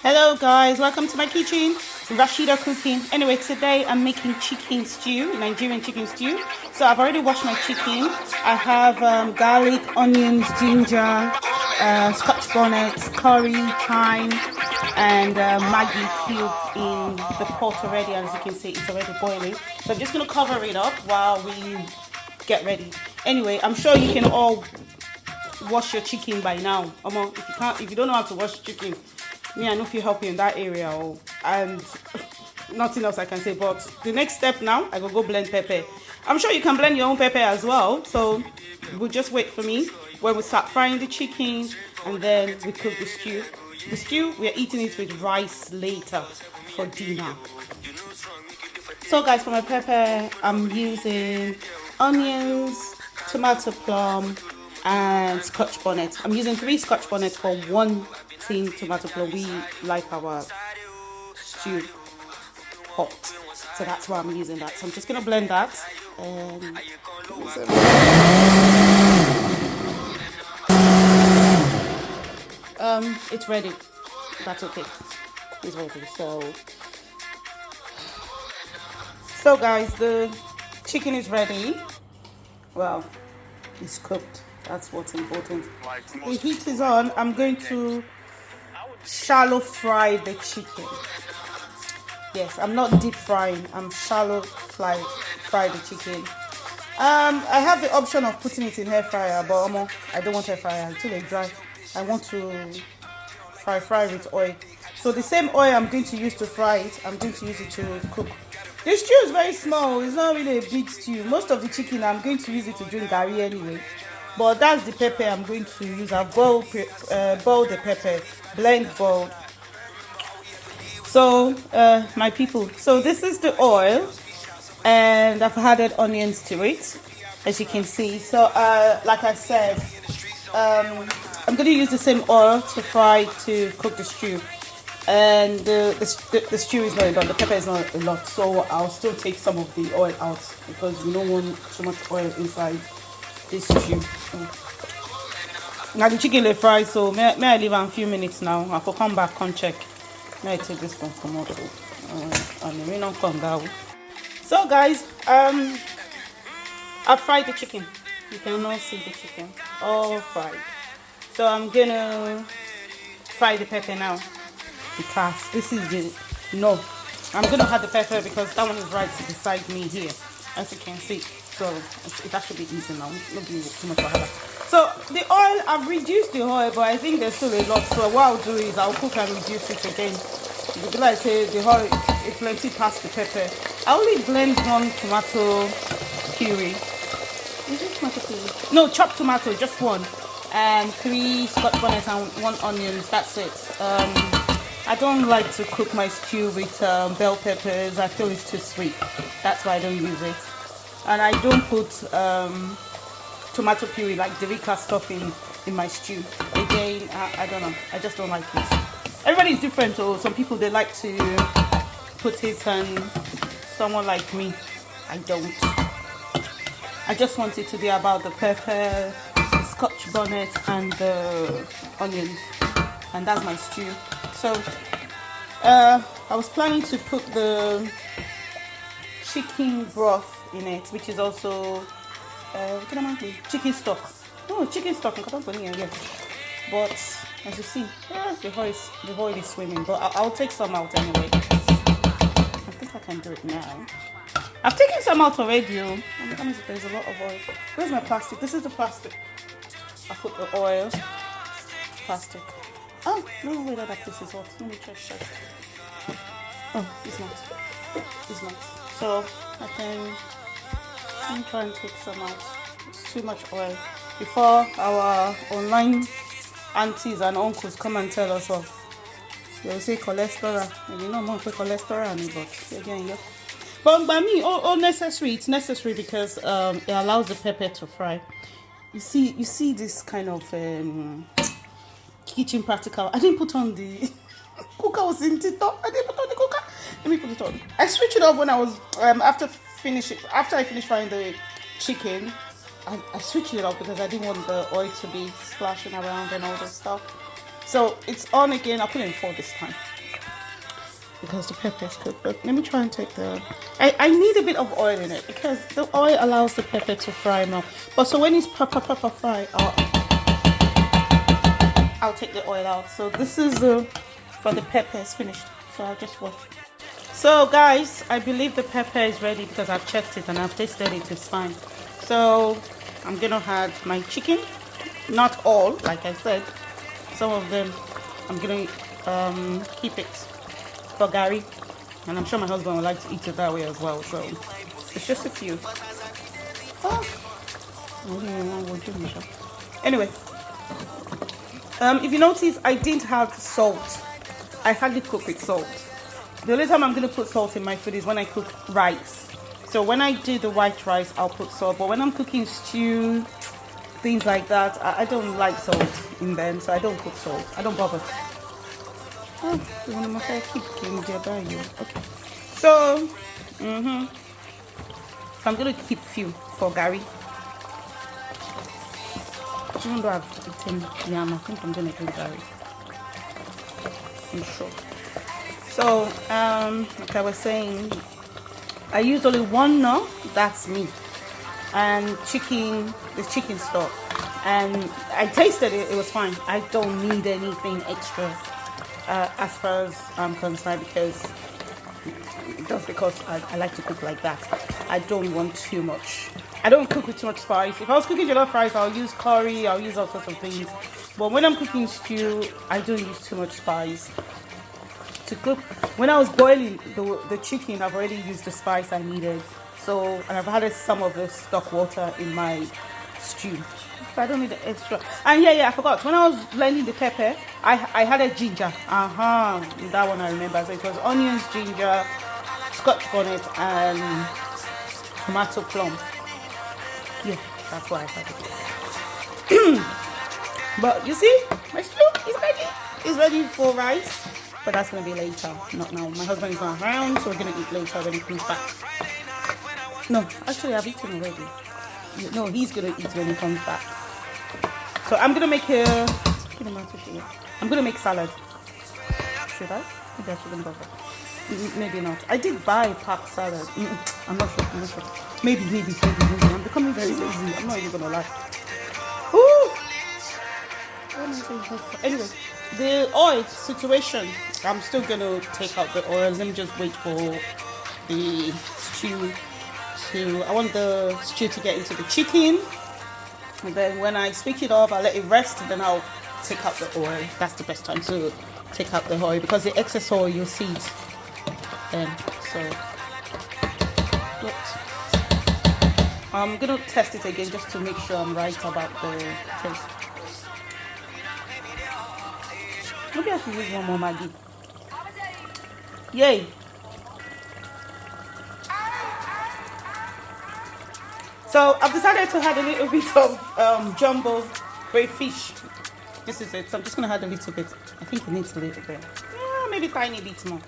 Hello guys, welcome to my kitchen. Rashida cooking. Anyway, today I'm making chicken stew, Nigerian chicken stew. So I've already washed my chicken. I have garlic, onions, ginger, scotch bonnet, curry, thyme, and Maggi cube in the pot already. As you can see, it's already boiling. So I'm just gonna cover it up while we get ready. Anyway, I'm sure you can all wash your chicken by now. If you don't know how to wash chicken, me, I know if you help you in that area, and nothing else I can say. But the next step now, I go blend pepper. I'm sure you can blend your own pepper as well. So we'll just wait for me when we start frying the chicken, and then we cook the stew. The stew, we are eating it with rice later for dinner. So guys, for my pepper, I'm using onions, tomato plum, and scotch bonnet. I'm using 3 scotch bonnets for 1 tin tomato plum. We like our stew hot, so that's why I'm using that. So I'm just gonna blend that. It's ready. That's okay. It's ready. So guys, the chicken is ready. Well, it's cooked. That's what's important. The heat is on. I'm going to shallow fry the chicken. Yes, I'm not deep frying. I'm shallow fry the chicken. I have the option of putting it in hair fryer, but I don't want hair fryer until it's dry. I want to fry with oil. So the same oil I'm going to use to fry it, I'm going to use it to cook. This stew is very small. It's not really a big stew. Most of the chicken I'm going to use it to drink garri anyway. But that's the pepper I'm going to use. I've boiled the pepper, boiled. So my people, so this is the oil, and I've added onions to it, as you can see. So like I said, I'm going to use the same oil to cook the stew. And the stew is not done, the pepper is not a lot, so I'll still take some of the oil out because we don't want so much oil inside this stew. Now the chicken is fried, so may I leave in a few minutes now. I will come back and check. May I take this one from out and we don't come down. So guys, I fried the chicken. You can all see the chicken all fried. So I'm gonna fry the pepper now. Because this is I'm gonna add the pepper because that one is right beside me here, as you can see. So that should be easy now. Not be too much wahala. So the oil, I've reduced the oil, but I think there's still a lot. So what I'll do is I'll cook and reduce it again. Because like I say, the oil is plenty past the pepper. I only blend 1 tomato puree. Is it tomato puree? No, chopped tomato, just 1, and 3 scotch bonnets and 1 onion. That's it. I don't like to cook my stew with bell peppers. I feel it's too sweet. That's why I don't use it. And I don't put tomato puree like Derica stuff in my stew. Again, I don't know. I just don't like it. Everybody is different. So some people, they like to put it, and someone like me, I don't. I just want it to be about the pepper, the scotch bonnet, and the onions. And that's my stew. So I was planning to put the chicken broth in it, which is also chicken stock. No, chicken stock. But as you see, the oil is swimming. But I'll take some out anyway. I think I can do it now. I've taken some out already. There's a lot of oil. Where's my plastic? This is the plastic. I put the oil. Plastic. Oh, no, wait, that this is hot. Let me check. Oh, it's not. It's not. So, let me try and take some out. It's too much oil. Before our online aunties and uncles come and tell us off, they'll say cholesterol. And you know, more for cholesterol, but again, yeah. But by me, all necessary. It's necessary because it allows the pepper to fry. You see this kind of kitchen practical. I didn't put on the cooker. Was in it. I didn't put on the cooker. Let me put it on. I switched it off when I was after I finished frying the chicken. I switched it off because I didn't want the oil to be splashing around and all this stuff. So it's on again. I'll put it in 4 this time because the pepper is cooked. But let me try and take the... I need a bit of oil in it because the oil allows the pepper to fry more. But so when it's pepper fry, I'll take the oil out. So this is for the pepper is finished. So I'll just wash. So guys, I believe the pepper is ready because I've checked it and I've tasted it. It's fine. So I'm gonna add my chicken. Not all, like I said. Some of them I'm gonna keep it for Gary, and I'm sure my husband would like to eat it that way as well. So it's just a few. Anyway, if you notice, I didn't have salt. I hardly cook with salt. The only time I'm gonna put salt in my food is when I cook rice. So when I do the white rice, I'll put salt. But when I'm cooking stew, things like that, I don't like salt in them, so I don't put salt. I don't bother. Okay. So, so I'm gonna keep few for Gary. Even though I've eaten yam, I think I'm gonna do Gary. I'm sure. So, like I was saying, I use only one no, that's me, and chicken, the chicken stock, and I tasted it, it was fine. I don't need anything extra as far as I'm concerned, because just because I like to cook like that. I don't want too much. I don't cook with too much spice. If I was cooking jollof rice, I'll use curry, I'll use all sorts of things. But when I'm cooking stew, I don't use too much spice. To cook, when I was boiling the chicken, I've already used the spice I needed. So, and I've added some of the stock water in my stew. So I don't need the extra. And yeah, I forgot. When I was blending the pepper, I had a ginger. That one I remember. So it was onions, ginger, scotch bonnet, and tomato plum. Yeah, that's why I had it. But you see, my stew is ready. It's ready for rice. But that's going to be later, not now. My husband is not around, so we're going to eat later when he comes back. No, actually, I've eaten already. No, he's going to eat when he comes back. So I'm going to make I'm going to make salad. Should I? Maybe I shouldn't bother. Maybe not. I did buy packed salad. I'm not sure. Maybe. I'm becoming very lazy. I'm not even going to lie. Ooh! Anyway, the oil situation, I'm still gonna take out the oil. Let me just wait for the stew I want the stew to get into the chicken, and then when I switch it off, I'll let it rest, and then I'll take out the oil. That's the best time to take out the oil, because the excess oil, you'll see it then. So I'm gonna test it again just to make sure I'm right about the taste. Maybe I should use one more Maggi. Yay! So I've decided to add a little bit of jumbo crayfish. This is it. So I'm just gonna add a little bit. I think it needs a little bit. Yeah, maybe tiny bit more.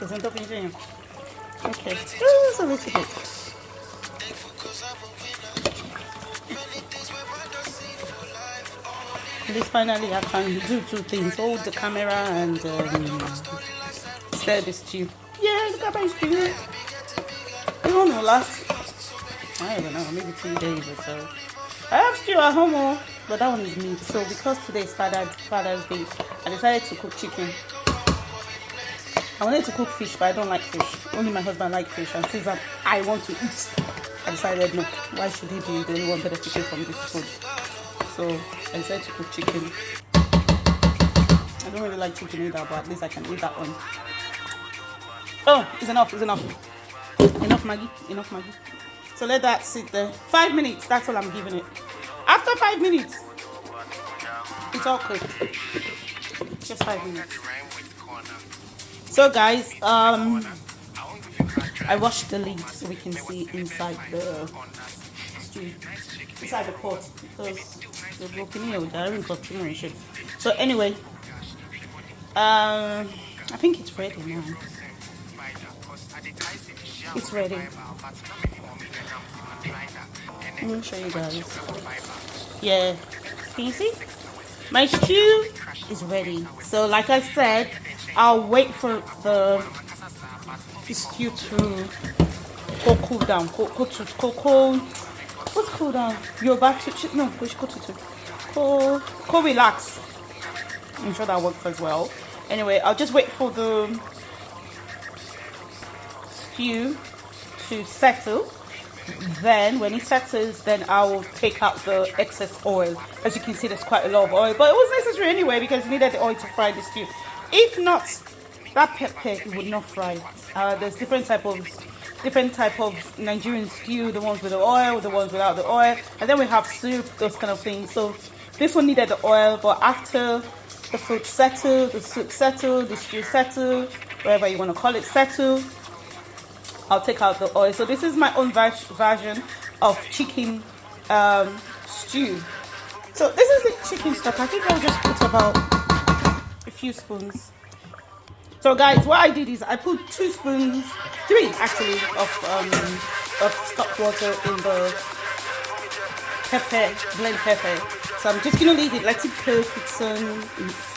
Okay, just a little bit. At least finally I can do two things: hold the camera and stir the stew. Yeah, look at my stew. It won't last, I don't know, maybe 3 days or so. I have stew at home, but that one is meat. So because today is Father's Day, I decided to cook chicken. I wanted to cook fish, but I don't like fish. Only my husband likes fish, and since I want to eat, I decided no. Why should he be the only one benefiting from this food? So I decided to cook chicken. I don't really like chicken either, but at least I can eat that one. Oh, it's enough. Enough Maggi. So let that sit there. 5 minutes, that's all I'm giving it. After 5 minutes, it's all cooked. Just 5 minutes. So guys, I washed the lid so we can see inside the stew, inside the pot, because they're broken here with the continuation. So anyway, I think it's ready now. It's ready. Let me show you guys. Yeah, can you see? My stew is ready. So like I said, I'll wait for the stew to go cool down. Go what's cool down? You're about to no, we should go to go relax. I'm sure that works as well. Anyway, I'll just wait for the stew to settle. Then when it settles, then I will take out the excess oil. As you can see, there's quite a lot of oil, but it was necessary anyway because you needed the oil to fry the stew. If not, that pepper would not fry. There's different type of Nigerian stew, the ones with the oil, the ones without the oil, and then we have soup, those kind of things. So this one needed the oil, but after the food settled, the soup settled, the stew settled, whatever you want to call it, settled, I'll take out the oil. So this is my own version of chicken stew. So this is the chicken stock. I think I'll just put about a few spoons. So guys, what I did is I put 3 actually of stock water in the blend pepper. So I'm just gonna leave it, let it cook. It's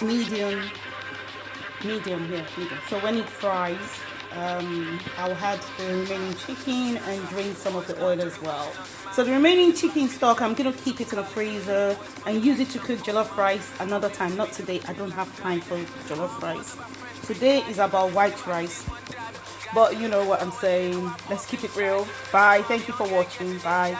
medium. So when it fries, I'll add the remaining chicken and drain some of the oil as well. So the remaining chicken stock, I'm going to keep it in the freezer and use it to cook jollof rice another time. Not today, I don't have time for jollof rice. Today is about white rice. But you know what I'm saying. Let's keep it real. Bye. Thank you for watching. Bye.